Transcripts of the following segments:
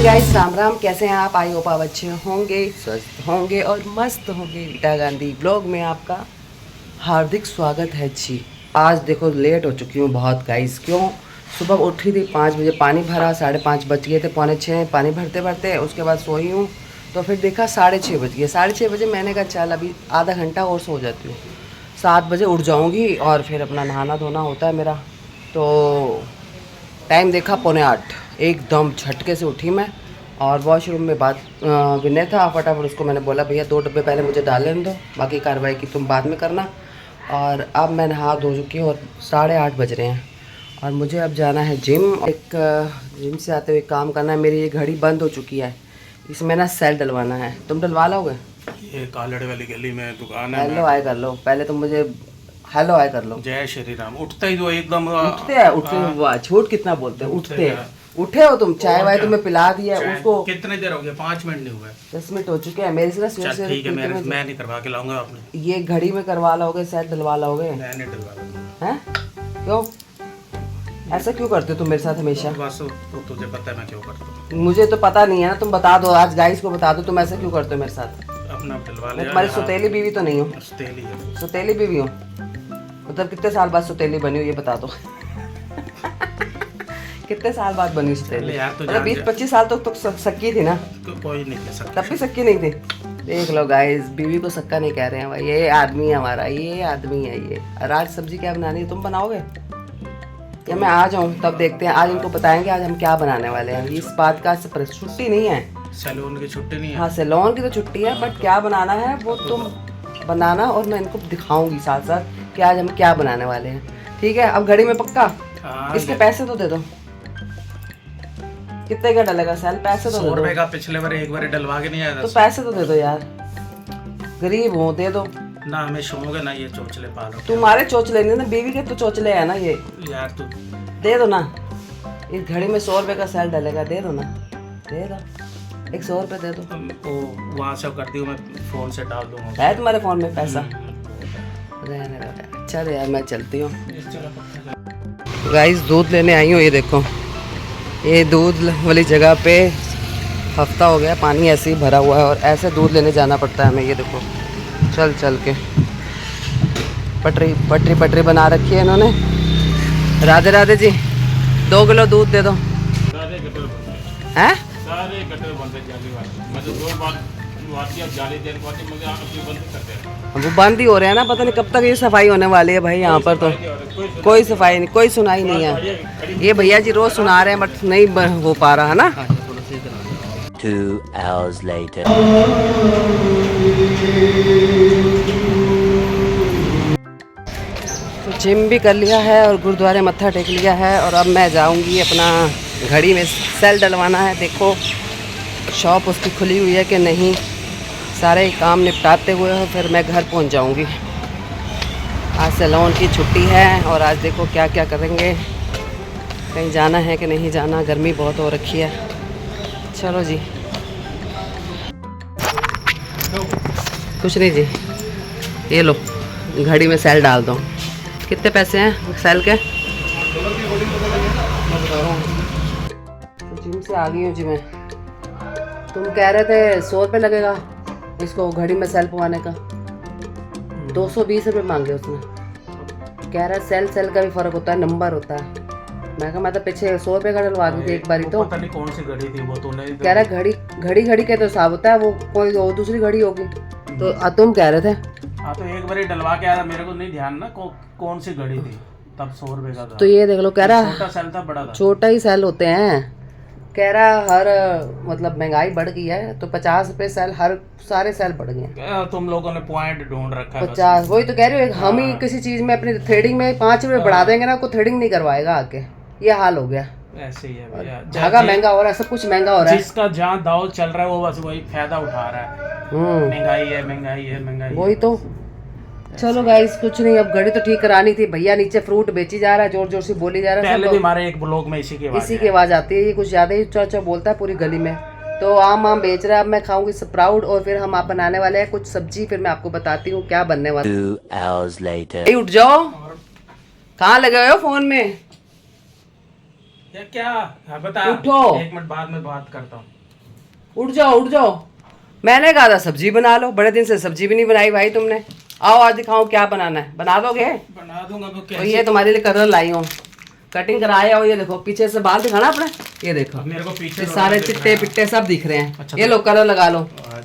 Morning guys, Ram Ram. कैसे हैं आप? आई होप आप अच्छे होंगे, स्वस्थ होंगे और मस्त होंगे। रीटा गांधी ब्लॉग में आपका हार्दिक स्वागत है जी। आज देखो लेट हो चुकी हूँ बहुत गाइस। क्यों? सुबह उठी थी 5 बजे, पानी भरा, 5:30 बज गए थे, 5:45 पानी भरते भरते। उसके बाद सोई हूँ तो फिर देखा 6:30 बज गए। 6:30 बजे मैंने कहा चल अभी आधा घंटा और सो जाती हूँ, 7 बजे उठ जाऊँगी और फिर अपना नहाना धोना होता है मेरा। तो टाइम देखा 7:45, एकदम झटके से उठी मैं और वॉशरूम में बात विनय था, फटाफट उसको मैंने बोला भैया 2 डब्बे पहले मुझे डाल लेने दो, बाकी कार्रवाई की तुम बाद में करना। और अब मैं नहा धो चुकी हूँ और 8:30 बज रहे हैं और मुझे अब जाना है जिम। जिम से आते हुए काम करना है। मेरी ये घड़ी बंद हो चुकी है, इसमें ना सेल डलवाना है। तुम डलवा लोगे? ये कालड़ वाली गली में दुकान है। हेलो हाय कर लो पहले, तुम मुझे हेलो हाय कर लो। जय श्री राम। उठते ही जो एकदम उठते हैं वाह, झूठ कितना बोलते हैं। उठते हैं, उठे हो तुम? चाय वाय तुम्हें पिला दिया उसको? कितने देर हो गए? 5 मिनट नहीं हुए। 10 मिनट हो चुके हैं। मेरे से ना ठीक है, मैं नहीं करवा के लाऊंगा। आपने ये घड़ी में करवा लोगे, सेट डलवा लोगे? मैं नहीं डलवा। हैं? क्यों ऐसा क्यों करते हो तुम मेरे साथ हमेशा? बस तो तुझे पता है मैं क्यों करता हूँ। मुझे तो पता नहीं है ना, तुम बता दो आज गाइस को, बता दो तुम ऐसा क्यों करते हो मेरे साथ। अपना डलवा ले। तुम्हारी सुतेली बीवी तो नहीं हो? सुतेली है। सुतेली बीवी हो मतलब कितने साल बाद सुतेली बनी हो ये बता दो। कितने साल बाद बनी सुतेली? मतलब 20-25 साल तो सक्की थी ना? कोई नहीं कह सकता। तब भी सक्की नहीं थी। देख लो गाइस, बीवी को सक्का नहीं कह रहे हैं भाई, ये आदमी है हमारा, ये आदमी है ये। और आज सब्जी क्या बनानी है? तुम बनाओगे या मैं आ जाऊँ? तब देखते हैं। आज इनको बताएंगे आज हम क्या बनाने वाले हैं। इस बात का छुट्टी नहीं है, सैलून की छुट्टी नहीं है। हाँ सैलून की तो छुट्टी है, बट क्या बनाना है वो तुम बनाना और मैं इनको दिखाऊंगी साथ साथ कि आज हम क्या बनाने वाले हैं। ठीक है? अब घड़ी में पक्का इसके पैसे तो दे दो। कितने का डलेगा सेल? पैसे तो 100 रुपए का पिछले बार एक बार डलवा के नहीं आया था। तो पैसे तो दे दो यार, गरीब हो, दे दो ना। हमें शौक है ना ये चोचले पालो। तुम्हारे चोचले नहीं ना, बीवी के तो चोचले है ना ये। यार तू दे दो ना, इस घड़ी में 100 रुपए का सेल डलेगा, दे दो ना, दे दो। एक 100 रुपए दे दो। वो वहाँ से कर दी, मैं फोन से डाल दूंगा। है तुम्हारे फोन में पैसा? रहने दो। चल यार मैं चलती हूँ। गाइस दूध लेने आई हूँ। ये देखो, ये दूध वाली जगह पे हफ्ता हो गया पानी ऐसे ही भरा हुआ है और ऐसे दूध लेने जाना पड़ता है हमें। ये देखो चल चल के पटरी बना रखी है इन्होंने। राधे राधे जी, 2 किलो दूध दे दो। हैं? वो बंद ही हो रहे हैं ना, पता नहीं कब तक ये सफाई होने वाली है भाई। यहाँ पर तो कोई सफाई नहीं, कोई सुनाई नहीं है। ये भैया जी रोज सुना रहे हैं बट नहीं हो पा रहा है ना। 2 hours later. तो जिम भी कर लिया है और गुरुद्वारे मत्था टेक लिया है और अब मैं जाऊंगी अपना घड़ी में सेल डलवाना है। देखो शॉप उसकी खुली हुई है कि नहीं, सारे काम निपटाते हुए फिर मैं घर पहुंच जाऊंगी। आज सैलून की छुट्टी है और आज देखो क्या क्या करेंगे, कहीं जाना है कि नहीं जाना। गर्मी बहुत हो रखी है। चलो जी, कुछ नहीं जी, ये लो घड़ी में सेल डाल दो। कितने पैसे हैं सेल के? जिम से आ गई हूँ जी मैं। तुम कह रहे थे 100 रुपये लगेगा इसको घड़ी में सेल पवाने का, 220 रुपये मांगे उसने। कह रहा है सेल का भी फर्क होता है, नंबर होता है। मैं कहा मैं तो पीछे 100 रुपये का डलवा दी थी एक बारी। तो पता नहीं कौन सी घड़ी थी वो, तूने कह रहा घड़ी के तो हिसाब होता है, वो कोई दूसरी घड़ी होगी। तो तुम कह रहे थे हाँ, तो एक बारी डलवा के आया, मेरे को नहीं ध्यान ना कौन सी घड़ी थी, तब 100 रुपये का था। तो ये देख लो, कह रहा छोटा सेल था बड़ा था। छोटा ही सेल होते हैं। कह रहा हर मतलब महंगाई बढ़ गई है तो 50 रुपये सेल, हर सारे सेल बढ़ गए। तुम लोगों ने पॉइंट ढूंढ रखा है 50। वही तो कह रही हूँ, हम ही किसी चीज में अपनी थ्रेडिंग में 5 रुपये बढ़ा देंगे ना, कोई थ्रेडिंग नहीं करवाएगा आके। ये हाल हो गया। ऐसे ही है भैया, धागा महंगा हो रहा है, सब कुछ महंगा हो रहा है। जिसका जहाँ दाव चल रहा है वो बस वही फायदा उठा रहा है। महंगाई है। वही तो। चलो गाइस कुछ नहीं, अब घड़ी तो ठीक करानी थी। भैया नीचे फ्रूट बेची जा रहा है, जोर जोर से बोली जा रहा है। पहले भी हमारे एक ब्लॉग में इसी की आवाज आती है। ये कुछ ज्यादा ही ऊंचा बोलता है पूरी गली में। तो आम बेच रहा है। अब मैं खाऊंगी स्प्राउट और फिर हम आप बनाने वाले हैं कुछ सब्जी, फिर मैं आपको बताती हूँ क्या बनने वाला। 2 hours later. उठ जाओ, कहाँ लगे हो फोन में? ये क्या? हाँ, बता। उठो। 1 मिनट बाद में बात करता हूँ। उठ जाओ उठ जाओ। मैंने कहा था सब्जी बना लो, बड़े दिन से सब्जी भी नहीं बनाई भाई तुमने। आओ आज दिखाओ क्या बनाना है, बना दोगे? बना दूंगा। वो तो कैसे? ये तुम्हारे लिए कलर लाई हूँ, कटिंग कराया हो। ये देखो पीछे से बाल दिखाना अपने, ये देखो मेरे को पीछे ये सारे चिट्टे पिट्टे सब दिख रहे हैं। अच्छा, ये लो कलर लगा लो।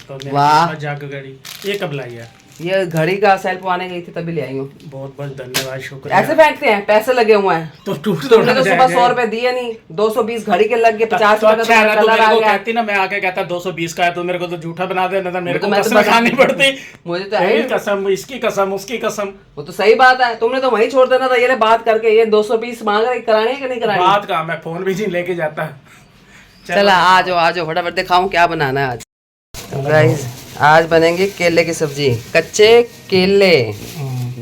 तो वाह। जाकर घड़ी ये कब लाई है? ये घड़ी का सेल पवाने गई थी तभी ले आई हूँ। बहुत बहुत धन्यवाद, शुक्रिया। ऐसे फेंकते हैं, पैसे लगे हुए हैं। तो टूट तुमने तो सुबह 100 रुपए दिए नहीं, 220 घड़ी के लग गए, 50 तो रुपए अच्छा का है ना, तो कलर मेरे आ को गया। कहती ना, मैं आके कहता 220 का है, तो मेरे को तो झूठा बना देना था, मेरे को मैं तो कसम खानी पड़ती। मुझे तो तेरी है कसम, इसकी कसम, उसकी कसम। वो तो सही बात है, तुमने तो वहीं छोड़ देना था। ये ले बात करके, ये 220 मांग रहे, करानी है कि नहीं करानी? बात का मैं फोन भी नहीं लेके जाता। चला आ जाओ फटाफट दिखाऊं क्या बनाना है आज। गाइस आज बनेंगे केले की सब्जी, कच्चे केले।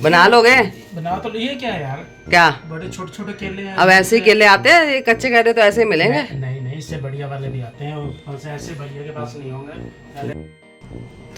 बना लोगे? बना तो लिए क्या यार, क्या बड़े छोटे छोटे केले हैं। अब ऐसे ही केले आते हैं? ये कच्चे केले तो ऐसे ही मिलेंगे। नहीं नहीं, इससे बढ़िया वाले भी आते हैं, और से ऐसे बढ़िया के पास नहीं होंगे।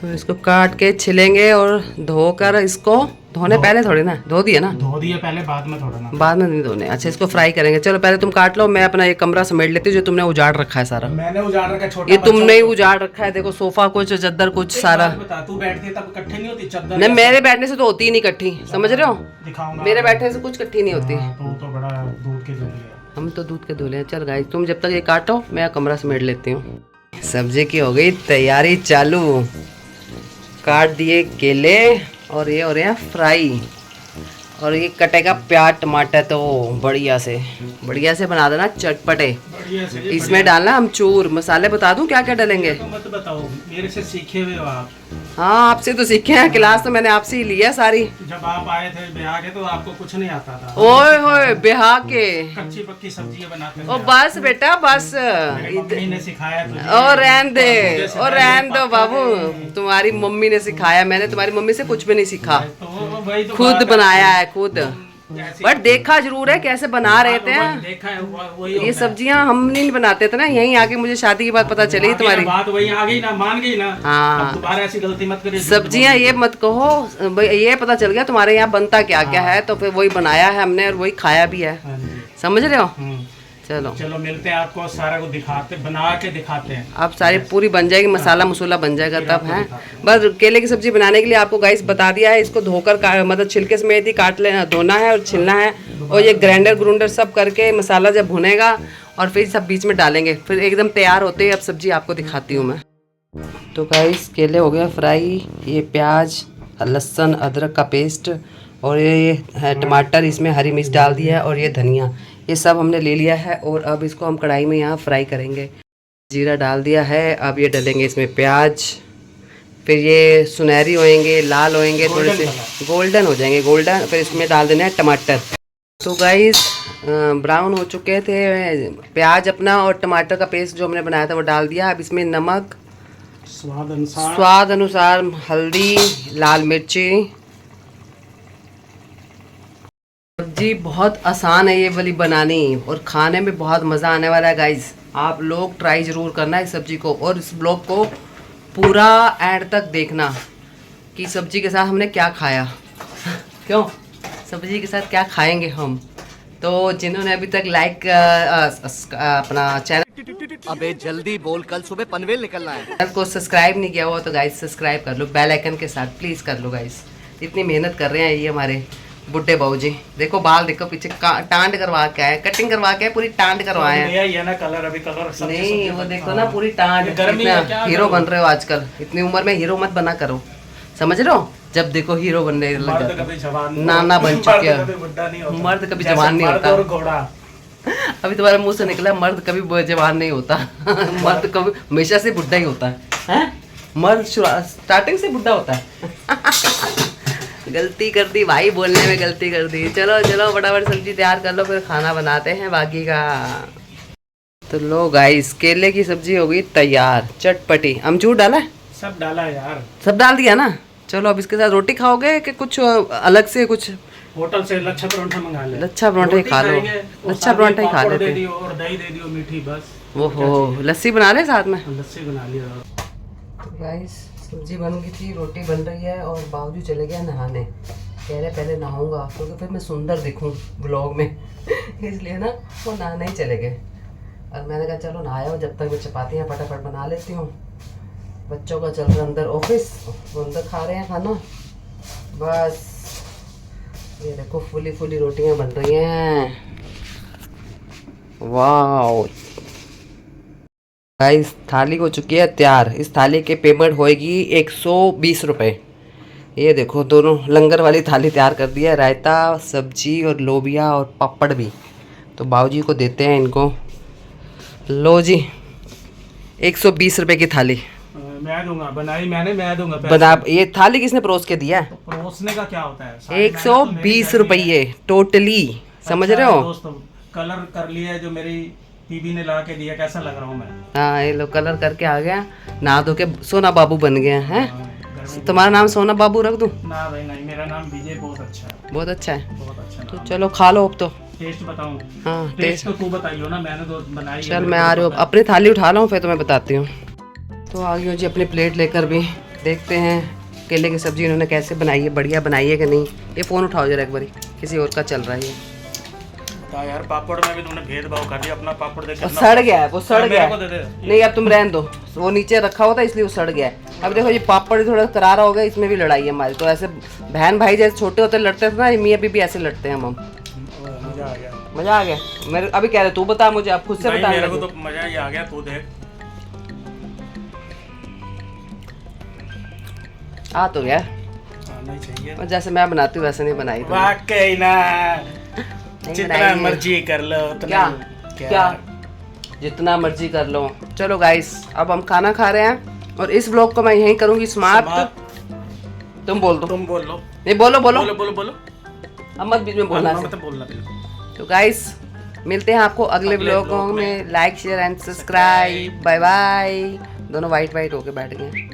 तो इसको काट के छिलेंगे और धोकर, इसको धोने पहले थोड़ी ना धो दिए ना, धो दिए पहले, बाद में थोड़ा ना। बाद में नहीं धोने। अच्छा इसको फ्राई करेंगे। चलो पहले तुम काट लो, मैं अपना ये कमरा समेट लेती हूँ जो तुमने उजाड़ रखा है सारा। मैंने उजाड़ रखा छोटा, ये तुमने ही उजाड़ रखा है। देखो सोफा कुछ, चद्दर कुछ, सारा। बता, तू बैठती है तब इकट्ठे नहीं होती चादर? नहीं मेरे बैठने से तो होती ही नहीं इकट्ठी, समझ रहे हो? दिखाऊंगा। मेरे बैठने से कुछ इकट्ठी नहीं होती। तो बड़ा दूध के दूध है। हम तो दूध के धुले हैं। चल गाइस तुम जब तक ये काटो मैं कमरा समेट लेती हूँ। सब्जी की हो गई तैयारी चालू। काट दिए केले और ये हो रहे हैं फ्राई। और ये कटेगा प्याज टमाटर, तो बढ़िया से बना देना चटपटे। बढ़िया से इसमें डालना अमचूर। मसाले बता दूं क्या क्या डालेंगे? तो मत बताओ, मेरे से सीखे हुए हो आप। हाँ आपसे तो सीखे हैं, क्लास तो मैंने आपसे ही लिया सारी। जब आप आए थे बिहार के तो आपको कुछ नहीं आता था। ओए होए बिहार के कच्ची पक्की सब्जियां बनाते थे ओ आप। बस बेटा बस। मेरी मम्मी ने सिखाया तुझे। ओ रहन दे, जैसे ओ रहन दो बाबू, तुम्हारी मम्मी ने सिखाया, मैंने तुम्हारी मम्मी से कुछ भी नहीं सीखा, तो वही तो खुद बात बनाया है खुद। ऐसी- बट देखा जरूर है कैसे बना रहे थे। देखा है, वही ये होता है। सब्जियां हम नहीं बनाते थे ना, यहीं आके मुझे शादी के बाद पता चली तुम्हारी। बात वही आ गई ना, मान गई ना। हाँ। अब दोबारा ऐसी गलती मत करिए। सब्जियां ये मत कहो, ये पता चल गया तुम्हारे यहाँ बनता क्या क्या है, तो फिर वही बनाया है हमने और वही खाया भी है। हाँ जी। समझ रहे हो? हम्म। चलो चलो मिलते हैं, आपको सारा को दिखाते, बना के दिखाते हैं। अब सारी पूरी बन जाएगी, मसाला मसूला बन जाएगा तब है। बस केले की सब्जी बनाने के लिए आपको गाइस बता दिया है। इसको धोकर मतलब छिलके समेत ही काट लेना, धोना है और छिलना है। और ये ग्राइंडर सब करके मसाला जब भुनेगा और फिर सब बीच में डालेंगे, फिर एकदम तैयार होते ही अब सब्जी आपको दिखाती हूँ मैं। तो गाइस केले हो गए फ्राई। ये प्याज, लहसुन, अदरक का पेस्ट और ये है टमाटर, इसमें हरी मिर्च डाल दिया है और ये धनिया, ये सब हमने ले लिया है। और अब इसको हम कढ़ाई में यहाँ फ्राई करेंगे। जीरा डाल दिया है, अब ये डालेंगे इसमें प्याज, फिर ये सुनहरी होएंगे, लाल होएंगे, थोड़े से गोल्डन हो जाएंगे, गोल्डन। फिर इसमें डाल देना है टमाटर। तो गाइस ब्राउन हो चुके थे प्याज अपना, और टमाटर का पेस्ट जो हमने बनाया था वो डाल दिया। अब इसमें नमक, स्वाद अनुसार हल्दी, लाल मिर्ची। सब्जी बहुत आसान है ये वाली बनानी, और खाने में बहुत मज़ा आने वाला है गाइस। आप लोग ट्राई ज़रूर करना इस सब्जी को, और इस ब्लॉग को पूरा एंड तक देखना कि सब्जी के साथ हमने क्या खाया। क्यों सब्जी के साथ क्या खाएंगे हम। तो जिन्होंने अभी तक लाइक अपना चैनल, अबे जल्दी बोल, कल सुबह पनवेल निकलना है। चैनल को सब्सक्राइब नहीं किया हुआ तो गाइस सब्सक्राइब कर लो, बेल आइकन के साथ प्लीज़ कर लो गाइस। इतनी मेहनत कर रहे हैं ये हमारे बुड्ढे बाबूजी। देखो बाल देखो पीछे टांड करवा के आए, कटिंग करवा के पूरी टांड करवाए हैं। ये ना कलर, अभी कलर नहीं वो देखो ना पूरी टांड। गर्मी है क्या? हीरो बन रहे हो आजकल, इतनी उम्र में हीरो मत बना करो, समझ रहे हो? जब देखो हीरो बनने लग मर्द जाते कभी जवान नाना बन चुके हैं। हैं। मर्द कभी जवान नहीं होता। और घोड़ा अभी तुम्हारे मुंह से निकला मर्द कभी जवान नहीं होता। मर्द कभी हमेशा से बुढ़ा ही होता है। मर्द स्टार्टिंग से बुढ़ा होता है। गलती कर दी भाई, बोलने में गलती कर दी। चलो चलो फटाफट सब्जी तैयार कर लो, फिर खाना बनाते हैं बाकी का। तो लो गाइस केले की सब्जी हो गई तैयार, चटपटी। अमचूर डाला है? सब डाला है यार, सब डाल दिया ना। चलो अब इसके साथ रोटी खाओगे कि कुछ अलग से कुछ? होटल से लच्छा परांठा मंगा ले। लच्छा परांठा ही खा लो, लच्छा परांठा ही खा दे लेते। दियो और दही दे दियो मीठी, बस। ओहो लस्सी बना ले साथ में। लस्सी बना लिया। तो गाइस सब्जी बन गई थी, रोटी बन रही है और बाबूजी चले गए नहाने। कह रहे पहले नहाऊंगा क्योंकि फिर मैं सुंदर दिखूं ब्लॉग में इसलिए ना वो नहाने ही चले गए। और मैंने कहा चलो नहाया हो, जब तक मैं चपातियाँ फटाफट बना लेती हूँ। बच्चों का चल रहा है अंदर ऑफिस, वो अंदर खा रहे हैं खाना। बस ये देखो फुली फुली रोटियां बन रही हैं। वाह गाइस, थाली हो चुकी है तैयार। इस थाली के पेमेंट होएगी 120 रुपये। ये देखो दोनों लंगर वाली थाली तैयार कर दी है, रायता सब्जी और लोबिया और पापड़ भी। तो बाबूजी को देते हैं इनको। लो जी 120 रुपये की थाली मैं दूंगा, बनाई मैंने, मैं दूंगा पैसे। बना। ये थाली किसने परोस के दिया है? परोसने का क्या होता है? सारी 120 रुपये टोटली, समझ रहे हो? दोस्तों कलर कर लिया है जो मेरी बीबी ने ला के दिया। कैसा लग रहा हूँ मैं? हाँ ये लो कलर करके आ गया, नहा धो के सोना बाबू बन गया है। तुम्हारा नाम सोना बाबू रख दूं? ना भाई नहीं, मेरा नाम विजय बहुत अच्छा है। बहुत अच्छा है, बहुत अच्छा तो नाम। चलो खा लो अब तो। टेस्ट बताऊं? हाँ टेस्ट तो तू बताइयो ना, मैंने तो बनाई है। चल मैं आ रही हूँ, अपनी थाली उठा ला हूँ फिर तुम्हें बताती हूँ। तो आ गई हूँ जी अपनी प्लेट लेकर भी। देखते हैं केले की सब्जी इन्होंने कैसे बनाई है, बढ़िया बनाई है कि नहीं। ये फ़ोन उठाओ जरा एक बारी, किसी और का चल रहा है ये। बता यार, पापड़ में भी तुमने भेदभाव कर दिया। अपना पापड़ देख और सड़ गया है, वो सड़ गया मेरे को दे है। दे। नहीं अब तुम रहने दो, वो नीचे रखा हुआ था इसलिए वो सड़ गया है। अब देखो ये पापड़ थोड़ा करारा हो गया, इसमें भी लड़ाई है हमारी। तो ऐसे बहन भाई जैसे छोटे होते लड़ते थे ना, मियाँ बीबी ऐसे लड़ते हैं हम। मजा आ गया। मजा आ गया मेरे। अभी कह रहे तू बता मुझे, आप खुद से भाई बता। मेरे को तो मजा ही आ गया, तू देख। आ तो गया, नहीं चाहिए। और जैसे मैं बनाती हूँ वैसे नहीं बनाई तुमने। वाकई ना, नहीं जितना बनाई है। मर्जी कर लो क्या क्या जितना मर्जी कर लो। चलो गाइस अब हम खाना खा रहे हैं और इस ब्लॉग को मैं यहीं करूंगी समाप्त। तुम बोल दो। तुम बोल लो। नहीं बोलो बोलो, बोलो बोलो बोलो। अब मत बीच में बोलना। मतलब बोलना बिल्कुल। तो गाइस मिलते हैं आपको अगले ब्लॉगों में। Like share and subscribe. Bye bye. दोनों वाइट वाइट होके बैठ गए।